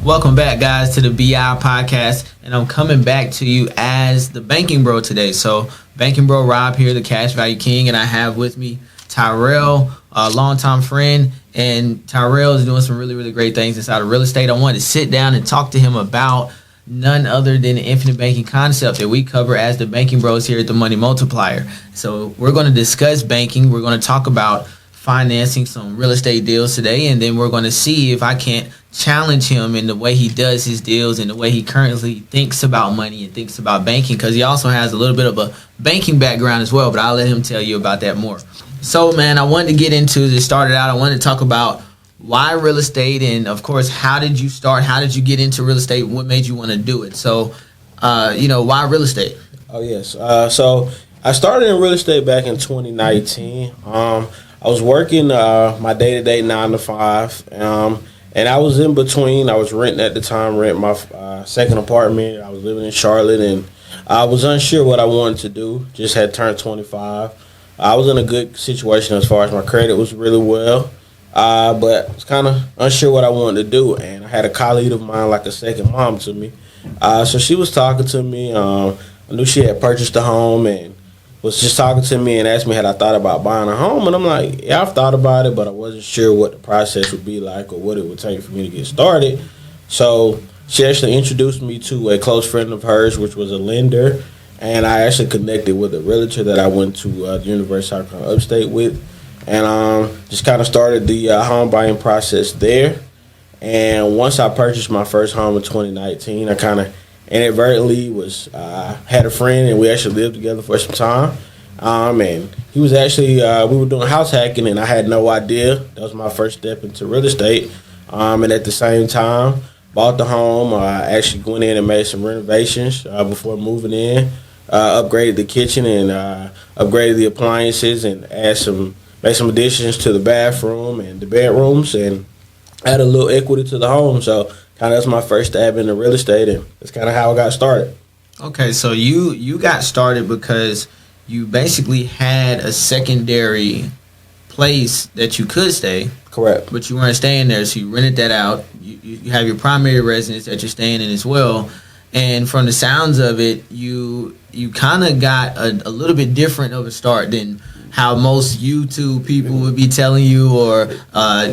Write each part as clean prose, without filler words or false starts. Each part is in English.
Welcome back, guys, to the BI podcast, and I'm coming back to you as the banking bro today. So, banking bro Rob here, the cash value king, and I have with me Tirell, a longtime friend, and Tirell is doing some really, really great things inside of real estate. I wanted to sit down and talk to him about none other than the infinite banking concept that we cover as the banking bros here at the Money Multiplier. So, we're going to discuss banking. We're going to talk about financing some real estate deals today, and then we're going to see if I can't challenge him in the way he does his deals and the way he currently thinks about money and thinks about banking, because he also has a little bit of a banking background as well, but I'll let him tell you about that more. So, man, I wanted to get into this. Started out, I wanted to talk about why real estate, and of course, how did you start? How did you get into real estate? What made you want to do it? So, why real estate? Oh, yes. So I started in real estate back in 2019. I was working my day-to-day 9 to 5, and I was in between. I was renting at the time, renting my second apartment. I was living in Charlotte, and I was unsure what I wanted to do. Just had turned 25. I was in a good situation as far as my credit was really well, but I was kind of unsure what I wanted to do. And I had a colleague of mine, like a second mom to me. So she was talking to me. I knew she had purchased a home and was just talking to me and asked me had I thought about buying a home. And I'm like, yeah, I've thought about it, but I wasn't sure what the process would be like or what it would take for me to get started. So she actually introduced me to a close friend of hers, which was a lender. And I actually connected with a realtor that I went to the University of South Carolina Upstate with. And just kind of started the home buying process there. And once I purchased my first home in 2019, I kind of inadvertently had a friend, and we actually lived together for some time. And he was actually, we were doing house hacking, and I had no idea. That was my first step into real estate. And at the same time, bought the home. I actually went in and made some renovations before moving in. Upgraded the kitchen and upgraded the appliances, and made some additions to the bathroom and the bedrooms, and added a little equity to the home. So kind of that's my first stab into real estate, and that's kind of how I got started. Okay, so you got started because you basically had a secondary place that you could stay. Correct. But you weren't staying there, so you rented that out. You have your primary residence that you're staying in as well. And from the sounds of it, you kind of got a little bit different of a start than how most YouTube people would be telling you, or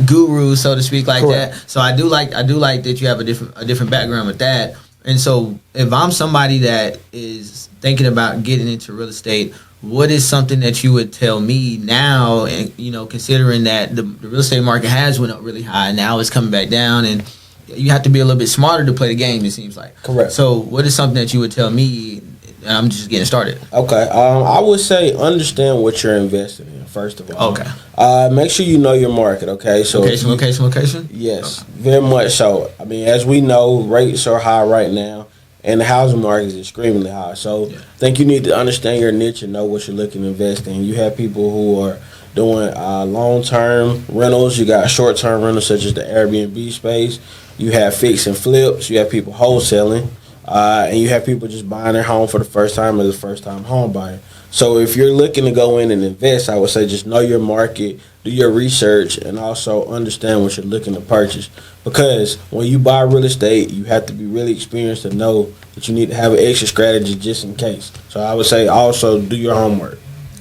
gurus, so to speak, like Correct. that. So I do like that you have a different background with that. And so if I'm somebody that is thinking about getting into real estate, what is something that you would tell me now, and considering that the real estate market has went up really high, now it's coming back down, and you have to be a little bit smarter to play the game, it seems like. Correct. So what is something that you would tell me? I'm just getting started. Okay. I would say understand what you're investing in, first of all. Okay. Make sure you know your market, okay? So Location? Yes, okay. Very much so. I mean, as we know, rates are high right now, and the housing market is extremely high. So I think you need to understand your niche and know what you're looking to invest in. You have people who are doing long-term rentals. You got short-term rentals such as the Airbnb space. You have fix and flips. You have people wholesaling. And you have people just buying their home for the first time as a first-time home buyer. So if you're looking to go in and invest, I would say just know your market, do your research, and also understand what you're looking to purchase. Because when you buy real estate, you have to be really experienced to know that you need to have an extra strategy just in case. So I would say also do your homework.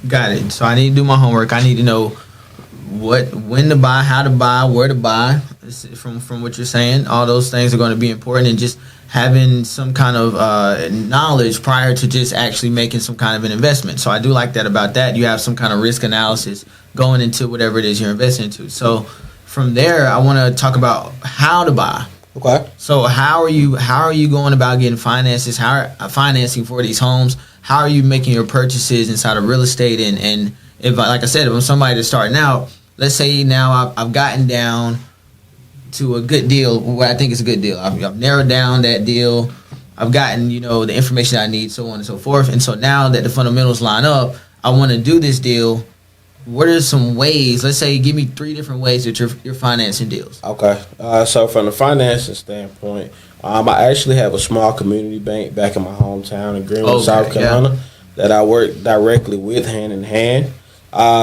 Got it. So I need to do my homework. I need to know when to buy, how to buy, where to buy. From what you're saying, all those things are going to be important, and just having some kind of knowledge prior to just actually making some kind of an investment. So I do like that about that. You have some kind of risk analysis going into whatever it is you're investing into. So from there, I want to talk about how to buy. Okay. So how are you going about getting finances? Financing for these homes? How are you making your purchases inside of real estate? And if, like I said, if I'm somebody that's starting out, let's say now I've gotten down to a good deal, what I think is a good deal. I've narrowed down that deal. I've gotten, the information I need, so on and so forth. And so now that the fundamentals line up, I want to do this deal. What are some ways? Let's say, give me 3 different ways that you're financing deals. Okay. So from the financing standpoint, I actually have a small community bank back in my hometown in Greenwood, South Carolina, that I work directly with hand in hand.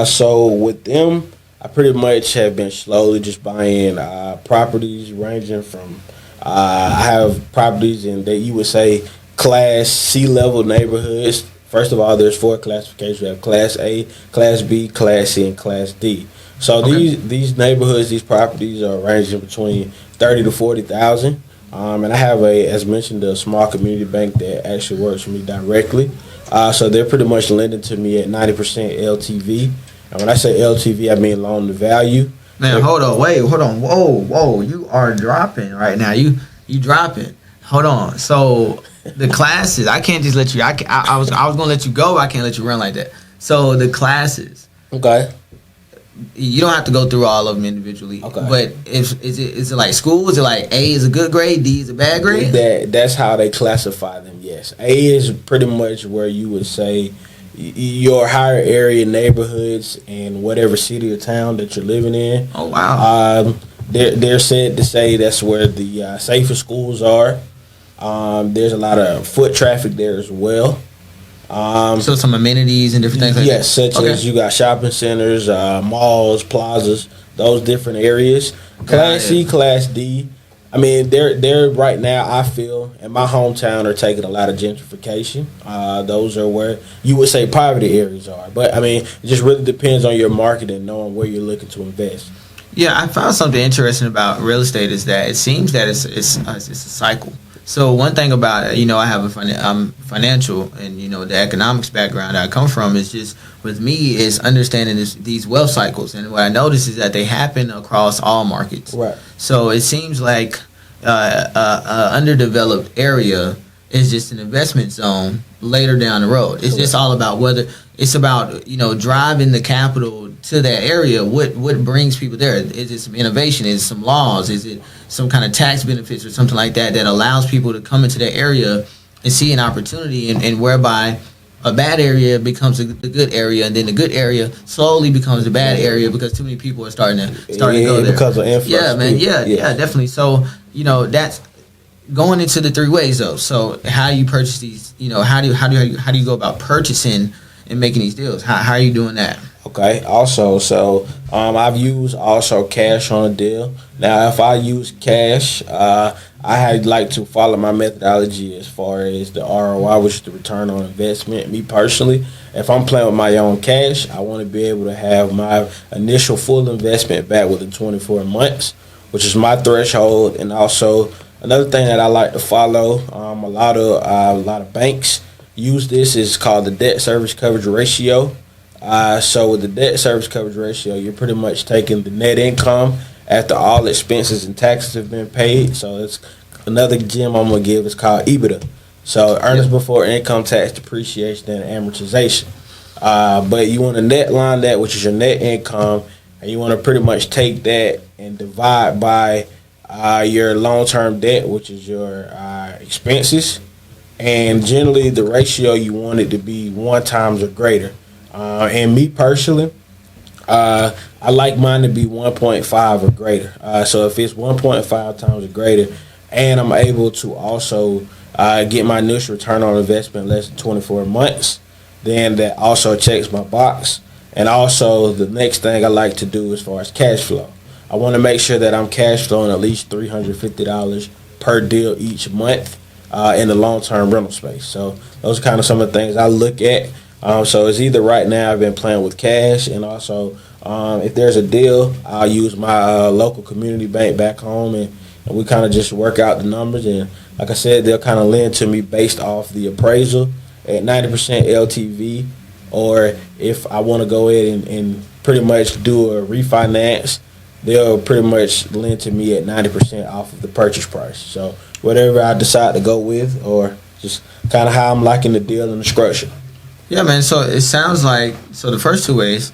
So with them, I pretty much have been slowly just buying properties ranging from I have properties in that you would say Class C level neighborhoods. First of all, there's 4 classifications. We have Class A, Class B, Class C, and Class D. So these neighborhoods, these properties are ranging between 30 to 40,000. And I have as mentioned, a small community bank that actually works for me directly. So they're pretty much lending to me at 90% LTV. And when I say LTV, I mean loan to value. Man, hold on, whoa, you are dropping right now. You dropping. Hold on. So the classes, I can't just let you. I was gonna let you go. But I can't let you run like that. So the classes. Okay. You don't have to go through all of them individually. Okay. But is it like school? Is it like A is a good grade, D is a bad grade? That's how they classify them. Yes, A is pretty much where you would say your higher area neighborhoods in whatever city or town that you're living in. Oh wow. They're said to say that's where the safer schools are. There's a lot of foot traffic there as well. So some amenities and different things like yes, such as you got shopping centers, malls, plazas, those different areas. Class C, Class D. I mean, they're right now, I feel, in my hometown are taking a lot of gentrification. Those are where you would say poverty areas are. But, I mean, it just really depends on your market and knowing where you're looking to invest. Yeah, I found something interesting about real estate is that it seems that it's a cycle. So one thing about it, I have I'm financial and the economics background I come from is just with me is understanding these wealth cycles, and what I notice is that they happen across all markets. Right. So it seems like underdeveloped area is just an investment zone later down the road. It's just all about whether it's about driving the capital to that area. What brings people there? Is it some innovation? Is it some laws? Is it some kind of tax benefits or something like that allows people to come into that area and see an opportunity, and whereby a bad area becomes the good area, and then the good area slowly becomes the bad area because too many people are starting to go there because of influx. Yeah, man. Yeah, definitely. So that's going into the 3 ways though. So how do you purchase these? How do you go about purchasing and making these deals? How are you doing that? Okay. Also, so I've used also cash on a deal. Now, if I use cash, I like to follow my methodology as far as the ROI, which is the return on investment. Me personally, if I'm playing with my own cash, I want to be able to have my initial full investment back within 24 months, which is my threshold. And also another thing that I like to follow, a lot of banks use this, is called the debt service coverage ratio. So with the debt service coverage ratio, you're pretty much taking the net income after all expenses and taxes have been paid. So it's another gem I'm going to give is called EBITDA. So earnings before income tax, depreciation, and amortization. But you want to net line that, which is your net income, and you want to pretty much take that and divide by your long-term debt, which is your expenses. And generally the ratio you want it to be 1 times or greater. And me personally, I like mine to be 1.5 or greater. So if it's 1.5 times or greater, and I'm able to also get my initial return on investment in less than 24 months, then that also checks my box. And also the next thing I like to do as far as cash flow, I want to make sure that I'm cash flowing at least $350 per deal each month in the long-term rental space. So those are kind of some of the things I look at. So it's either right now I've been playing with cash, and also if there's a deal, I'll use my local community bank back home, and we kind of just work out the numbers. And like I said, they'll kind of lend to me based off the appraisal at 90% LTV, or if I want to go ahead and pretty much do a refinance, they'll pretty much lend to me at 90% off of the purchase price. So whatever I decide to go with, or just kind of how I'm liking the deal and the structure. Yeah, man. So it sounds like, the first 2 ways,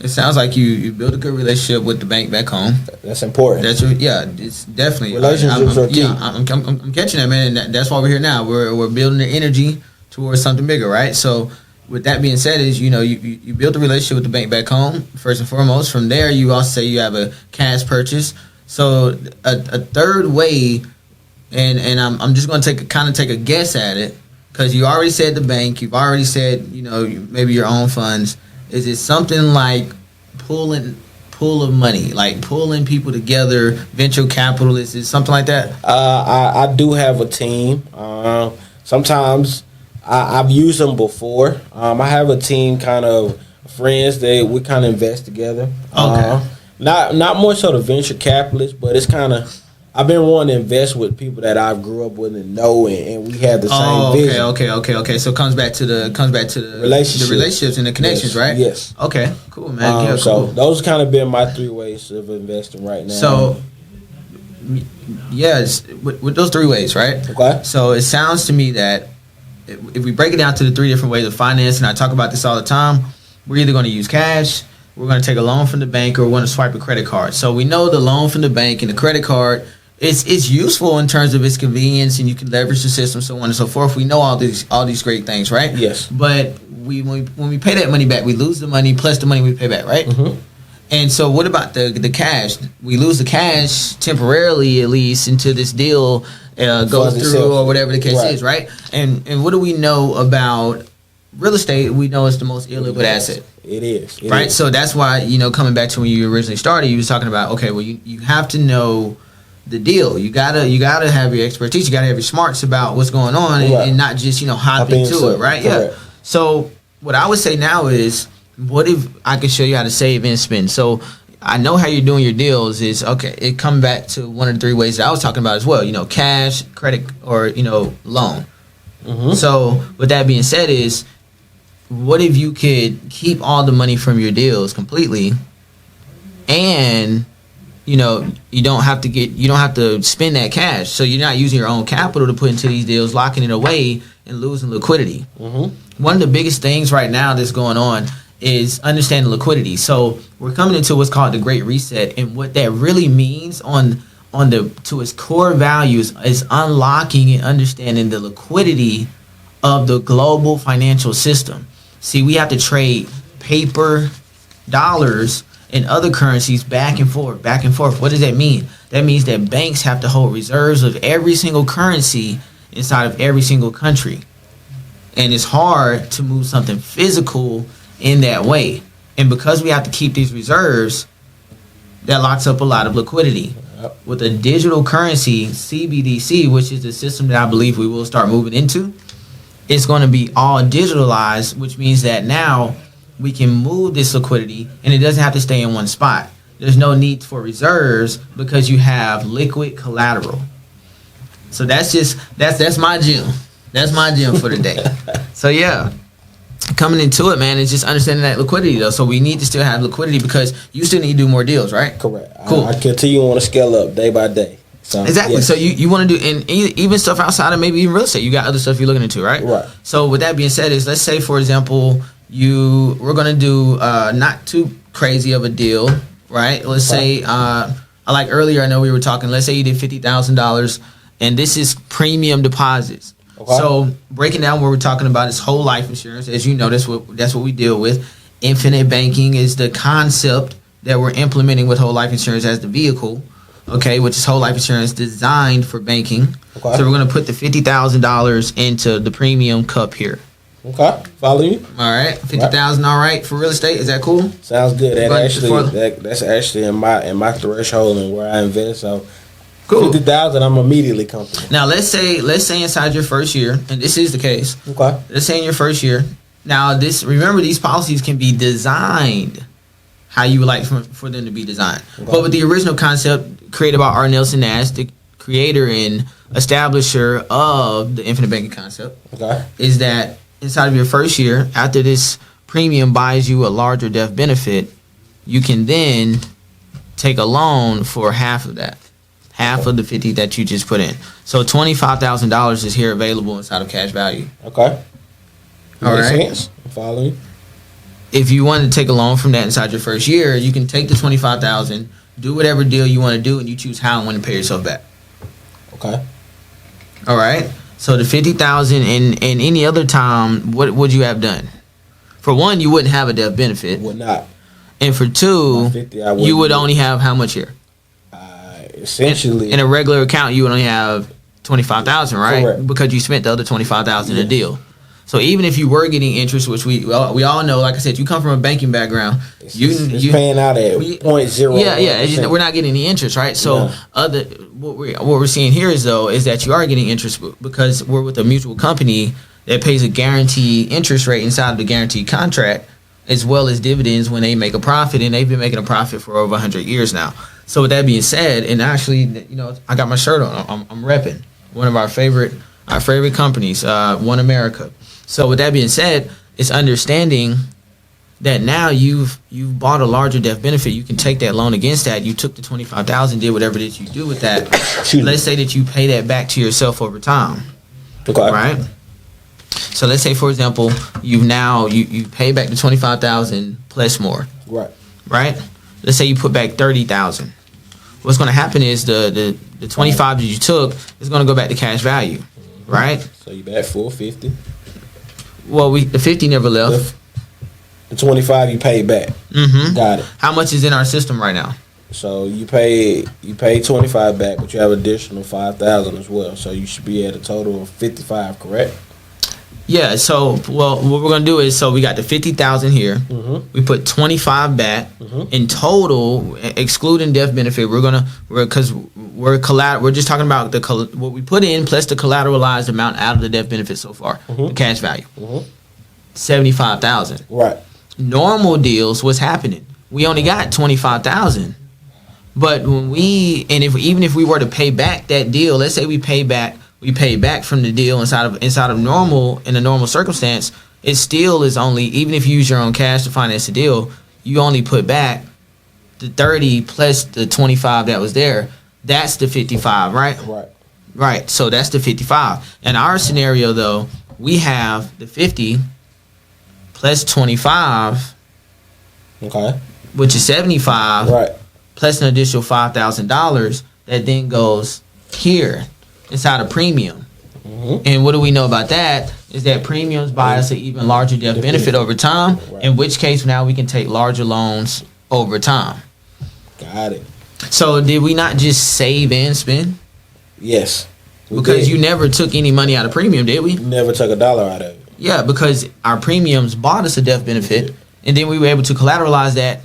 it sounds like you build a good relationship with the bank back home. That's important. It's definitely relationships are key. Yeah, I'm catching that, man, and that's why we're here now. We're building the energy towards something bigger, right? So with that being said, is you build a relationship with the bank back home first and foremost. From there, you also say you have a cash purchase. So a third way, and I'm just going to take a guess at it. Because you already said the bank, you've already said, maybe your own funds. Is it something like pulling pool of money, like pulling people together, venture capitalists, is something like that? I do have a team. Sometimes I've used them before. I have a team, kind of friends that we kind of invest together. Okay. Not more so the venture capitalists, but it's kind of, I've been wanting to invest with people that I grew up with and know, and we have the same vision. Okay. So it comes back to the relationships and the connections, yes. right? Yes. Okay. Cool, man. Cool. So those kind of been my 3 ways of investing right now. So, yes, with those 3 ways, right? Okay. So it sounds to me that if we break it down to the 3 different ways of finance, and I talk about this all the time, we're either going to use cash, we're going to take a loan from the bank, or we're going to swipe a credit card. So we know the loan from the bank and the credit card, it's useful in terms of its convenience, and you can leverage the system, so on and so forth. We know all these great things, right? Yes. But when we pay that money back, we lose the money plus the money we pay back, right? Mm-hmm. And so what about the cash? We lose the cash temporarily, at least, until this deal goes through or whatever the case is, right? And what do we know about real estate? We know it's the most illiquid asset. It is. Right? So that's why, coming back to when you originally started, you was talking about, okay, well, you have to know the deal. You gotta have your expertise. You gotta have your smarts about what's going on, and not just hop into it, right? Correct. Yeah. So what I would say now is, what if I could show you how to save and spend? So I know how you're doing your deals is, okay, it comes back to one of the 3 ways that I was talking about as well. Cash, credit, or loan. Mm-hmm. So with that being said, is what if you could keep all the money from your deals completely, and you don't have to spend that cash, so you're not using your own capital to put into these deals, locking it away and losing liquidity. Mm-hmm. One of the biggest things right now that's going on is understanding liquidity. So we're coming into what's called the Great Reset, and what that really means to its core values is unlocking and understanding the liquidity of the global financial system. See, we have to trade paper, dollars, and other currencies back and forth. What does that mean? That means that banks have to hold reserves of every single currency inside of every single country. And it's hard to move something physical in that way. And because we have to keep these reserves, that locks up a lot of liquidity. Yep. With a digital currency, CBDC, which is the system that I believe we will start moving into, it's going to be all digitalized, which means that now we can move this liquidity, and it doesn't have to stay in one spot. There's no need for reserves because you have liquid collateral. So that's my gem. That's my gem for today. So yeah, coming into it, man, is just understanding that liquidity though. So we need to still have liquidity because you still need to do more deals, right? Correct. Cool. I continue to want to scale up day by day. So, exactly. yes. So you want to do, and even stuff outside of maybe even real estate. You got other stuff you're looking into, right? Right. So with that being said, let's say for example, we're gonna do not too crazy of a deal, right? Let's say like earlier, I know we were talking. Let's say you did $50,000, and this is premium deposits. Okay. So breaking down what we're talking about is whole life insurance. As you know, that's what we deal with. Infinite banking is the concept that we're implementing with whole life insurance as the vehicle. Okay, which is whole life insurance designed for banking. Okay. So we're going to put the $50,000 into the premium cup here. Okay, follow you. All right, 50,000. All right, for real estate, is that cool? Sounds good. That's actually in my threshold and where I invest. So cool. 50,000, I'm immediately comfortable. Now let's say inside your first year, and this is the case. Okay. Let's say in your first year. Now remember these policies can be designed how you would like for them to be designed. Okay. But with the original concept created by R. Nelson Nash, the creator and establisher of the infinite banking concept, okay, is that inside of your first year, after this premium buys you a larger death benefit, you can then take a loan for half of that. Half of the 50 that you just put in. So $25,000 is here available inside of cash value. Okay. All right. Sense. I'm following. If you want to take a loan from that inside your first year, you can take the $25,000, do whatever deal you want to do, and you choose how and when to pay yourself back. Okay. All right. So the $50,000 and any other time, what would you have done? For one, you wouldn't have a death benefit. Would not. And for two, you would only have how much here? Essentially, in a regular account, you would only have $25,000, right? Correct. Because you spent the other $25,000 in a deal. So even if you were getting interest, which we all know, like I said, you come from a banking background, it's paying out at 0.0. Yeah, we're not getting any interest, right? So what we're seeing here is that you are getting interest because we're with a mutual company that pays a guaranteed interest rate inside of the guaranteed contract, as well as dividends when they make a profit, and they've been making a profit for over 100 years now. So with that being said, and actually, I got my shirt on. I'm repping one of our favorite companies, One America. So with that being said, it's understanding that now you've bought a larger death benefit. You can take that loan against that. You took the $25,000, did whatever it is you do with that. Let's say that you pay that back to yourself over time. Okay. Right? So let's say, for example, you pay back the $25,000 plus more. Right. Right? Let's say you put back $30,000. What's going to happen is the 25 that you took is going to go back to cash value, right? So you back full 50. Well, the 50 never left. The 25 you paid back. Mm-hmm. Got it. How much is in our system right now? So you pay 25 back, but you have additional 5,000 as well. So you should be at a total of 55, correct? Yeah. So, what we're gonna do is, we got the 50,000 here. Mm-hmm. We put 25 back in total, excluding death benefit. We're just talking about what we put in plus the collateralized amount out of the death benefit so far, the cash value, 75,000. Right. Normal deals, what's happening? We only got 25,000. But even if we were to pay back that deal, let's say we paid back from the deal inside of normal, in a normal circumstance, it still is only, even if you use your own cash to finance the deal, you only put back the 30 plus the 25 that was there. That's the 55, right? Right. So that's the 55. In our scenario, though, we have the 50 plus 25, okay, which is 75, right, plus an additional $5,000 that then goes here inside of premium. And what do we know about that is that premiums buy us an even larger death benefit over time, in which case now we can take larger loans over time. Got it. So did we not just save and spend? Yes. Because you never took any money out of premium, did we? Never took a dollar out of it. Yeah, because our premiums bought us a death benefit, and then we were able to collateralize that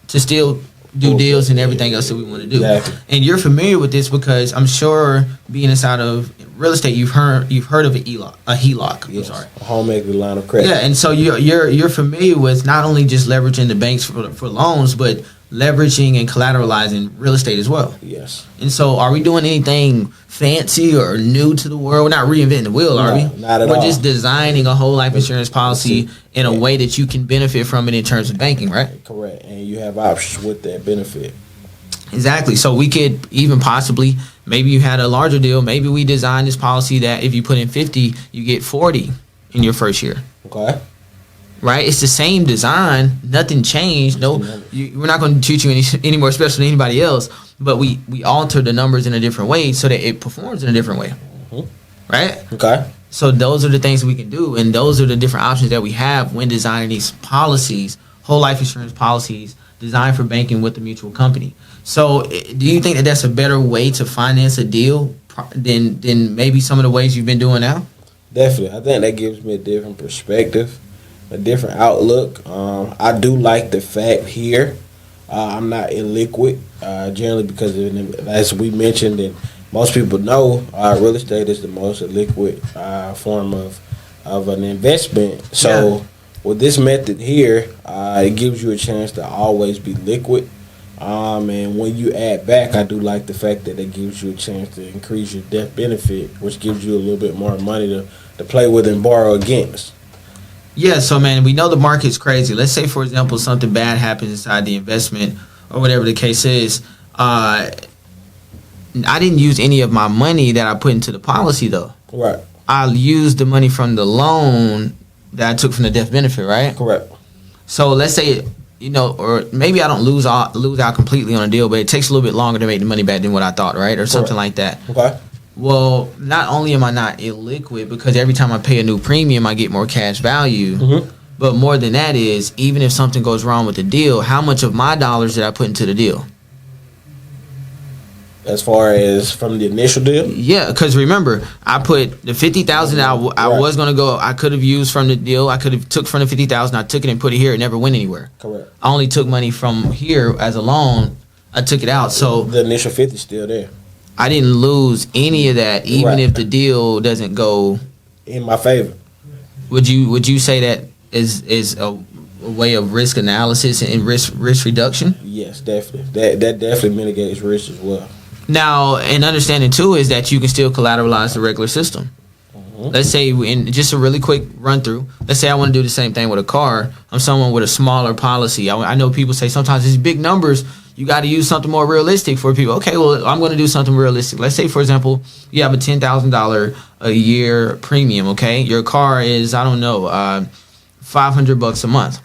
to still do deals and everything else that we want to do. Exactly. And you're familiar with this because I'm sure being inside of real estate, you've heard of a HELOC. Yes. I'm sorry, a home equity line of credit. Yeah, and so you're familiar with not only just leveraging the banks for loans, but leveraging and collateralizing real estate as well. Yes. And so, are we doing anything fancy or new to the world? We're not reinventing the wheel, are we? Not at all. We're just designing a whole life insurance policy in a way that you can benefit from it in terms of banking, right? Correct. And you have options with that benefit. Exactly. So we could even possibly, maybe you had a larger deal. Maybe we designed this policy that if you put in 50, you get 40 in your first year. Okay. Right? It's the same design. Nothing changed. No, we're not going to treat you any more special than anybody else. But we alter the numbers in a different way so that it performs in a different way. Right? Okay. So those are the things we can do, and those are the different options that we have when designing these policies, whole life insurance policies designed for banking with the mutual company. So do you think that that's a better way to finance a deal than maybe some of the ways you've been doing now? Definitely. I think that gives me a different perspective, a different outlook. I do like the fact here I'm not illiquid, generally because as we mentioned and most people know, real estate is the most illiquid form of an investment. So with this method here, it gives you a chance to always be liquid. And when you add back, I do like the fact that it gives you a chance to increase your death benefit, which gives you a little bit more money to play with and borrow against. Yeah, so man, we know the market's crazy. Let's say, for example, something bad happens inside the investment or whatever the case is. I didn't use any of my money that I put into the policy, though. Right. I used the money from the loan that I took from the death benefit, right? Correct. So let's say, or maybe I don't lose out completely on a deal, but it takes a little bit longer to make the money back than what I thought, right? Or something like that. Okay. Well, not only am I not illiquid, because every time I pay a new premium, I get more cash value. But more than that is, even if something goes wrong with the deal, how much of my dollars did I put into the deal? As far as from the initial deal? Yeah, because remember, I put the 50,000 I was gonna go. I could have used from the deal. I could have took from the 50,000. I took it and put it here. It never went anywhere. Correct. I only took money from here as a loan. I took it out. So the initial 50 is still there. I didn't lose any of that, even if the deal doesn't go in my favor. Would you say that is a way of risk analysis and risk reduction? Yes, definitely. That definitely mitigates risk as well. Now, and understanding too is that you can still collateralize the regular system. Let's say, in just a really quick run through, let's say I want to do the same thing with a car. I'm someone with a smaller policy. I know people say sometimes these big numbers, you got to use something more realistic for people. Okay, well, I'm going to do something realistic. Let's say, for example, you have a $10,000 a year premium, okay? Your car is, I don't know, $500 a month.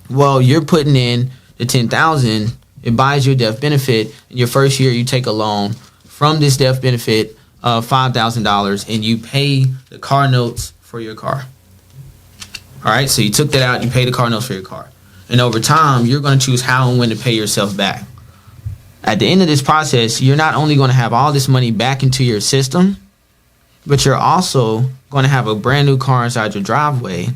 Well, you're putting in the $10,000, it buys you a death benefit. In your first year, you take a loan from this death benefit of $5,000 and you pay the car notes for your car. All right, so you took that out, you pay the car notes for your car. And over time, you're going to choose how and when to pay yourself back. At the end of this process, you're not only going to have all this money back into your system, but you're also going to have a brand new car inside your driveway,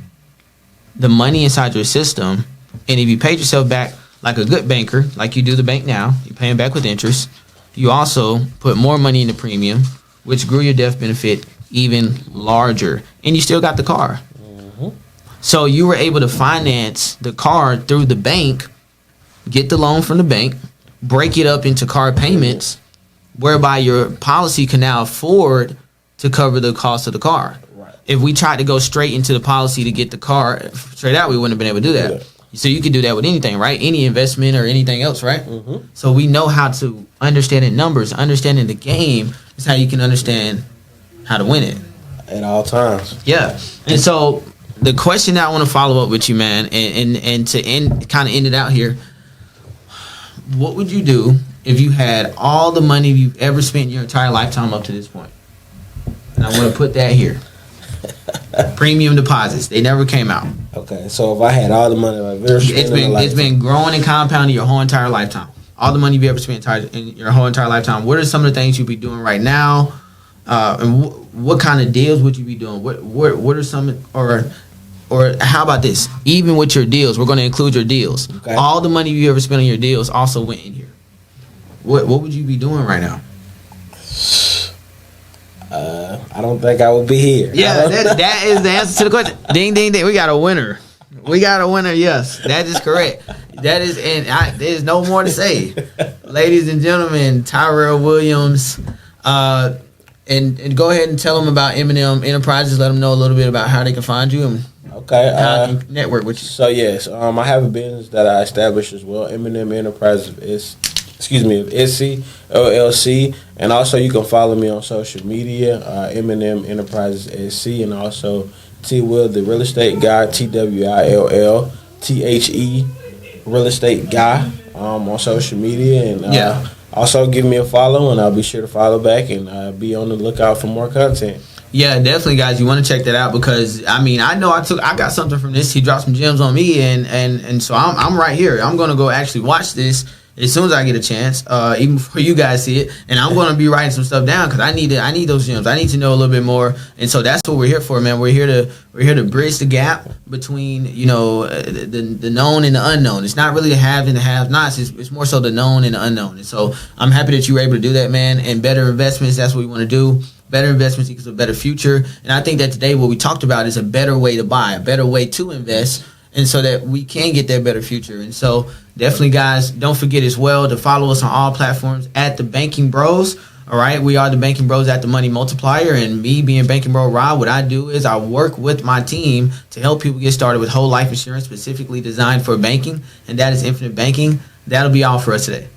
the money inside your system, and if you paid yourself back like a good banker, like you do the bank now, you're paying back with interest, you also put more money in the premium, which grew your death benefit even larger, and you still got the car. So you were able to finance the car through the bank, get the loan from the bank, break it up into car payments, whereby your policy can now afford to cover the cost of the car. Right. If we tried to go straight into the policy to get the car straight out, we wouldn't have been able to do that. So you can do that with anything, right? Any investment or anything else, right? So we know how to understand in numbers. Understanding the game is how you can understand how to win it. At all times. Yeah. And so the question that I want to follow up with you, man, and to end it out here, what would you do if you had all the money you've ever spent in your entire lifetime up to this point? And I want to put that here. Premium deposits. They never came out. Okay, so if I had all the money I've ever spent it's been growing and compounding your whole entire lifetime. All the money you've ever spent in your whole entire lifetime. What are some of the things you'd be doing right now? And what kind of deals would you be doing? What are some, or how about this? Even with your deals, we're going to include your deals. Okay. All the money you ever spent on your deals also went in here. What would you be doing right now? I don't think I would be here. Yeah, that is the answer to the question. Ding, ding, ding. We got a winner. Yes, that is correct. That is, and there's no more to say. Ladies and gentlemen, Tirell Williams. And go ahead and tell them about M&M Enterprises. Let them know a little bit about how they can find you and how they can network with you. So, yes, I have a business that I established as well. M&M Enterprises is... SC, LLC, and also you can follow me on social media, M&M Enterprises SC, and also T Will, the real estate guy, TWILL, THE, real estate guy, on social media, and also give me a follow, and I'll be sure to follow back and be on the lookout for more content. Yeah, definitely, guys. You want to check that out because I know I got something from this. He dropped some gems on me, and so I'm right here. I'm gonna go actually watch this as soon as I get a chance, even before you guys see it, and I'm going to be writing some stuff down because I need those gems. I need to know a little bit more, and so that's what we're here for, man. We're here to bridge the gap between the known and the unknown. It's not really the haves and the have-nots. It's more so the known and the unknown. And so I'm happy that you were able to do that, man. And better investments, that's what we want to do. Better investments equals a better future. And I think that today what we talked about is a better way to buy, a better way to invest, and so that we can get that better future. And so definitely, guys, don't forget as well to follow us on all platforms at The Banking Bros. All right, we are The Banking Bros at The Money Multiplier. And me being Banking Bro Rob, what I do is I work with my team to help people get started with whole life insurance specifically designed for banking, and that is infinite banking. That'll be all for us today.